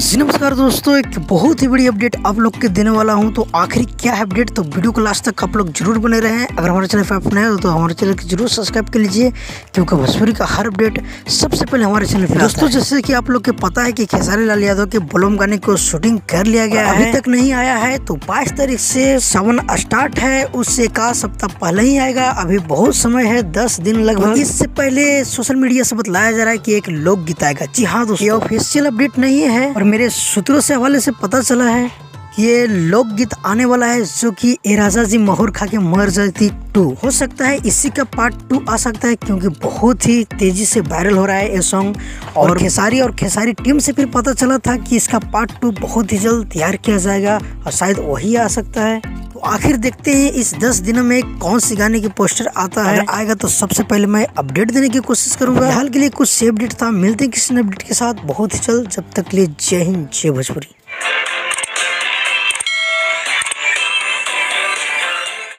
जी नमस्कार दोस्तों, एक बहुत ही बड़ी अपडेट आप लोग के देने वाला हूं। तो आखिर क्या है अपडेट, तो वीडियो को लास्ट तक आप लोग जरूर बने रहें। अगर हमारे चैनल पर आप नए हो तो हमारे चैनल को जरूर सब्सक्राइब कर लीजिए, क्योंकि भोजपुरी का हर अपडेट सबसे पहले हमारे चैनल पर दोस्तों। जैसे कि आप लोग को पता है कि खेसारी लाल यादव के बलम गाने को शूटिंग कर लिया गया है, अभी तक नहीं आया है। तो 22 तारीख से सावन स्टार्ट है, उससे एक सप्ताह पहले ही आएगा। अभी बहुत समय है, 10 दिन लगभग। इससे पहले सोशल मीडिया से बतलाया जा रहा है कि एक लोकगीत आएगा। जी हाँ दोस्तों, ये ऑफिशियल अपडेट नहीं है और मेरे सूत्रों से हवाले से पता चला है कि ये लोकगीत आने वाला है, जो कि ए राजा जी मोहर खा के मर जाती 2 हो सकता है। इसी का पार्ट 2 आ सकता है, क्योंकि बहुत ही तेजी से वायरल हो रहा है ये सॉन्ग। और खेसारी टीम से फिर पता चला था कि इसका पार्ट 2 बहुत ही जल्द तैयार किया जाएगा और शायद वही आ सकता है। तो आखिर देखते हैं इस 10 दिनों में कौन सी गाने की पोस्टर आता है। अगर आएगा तो सबसे पहले मैं अपडेट देने की कोशिश करूंगा। फिलहाल के लिए कुछ से अपडेट था, मिलते हैं किसी अपडेट के साथ बहुत ही जल्द। जब तक के लिए जय हिंद, जय भोजपुरी।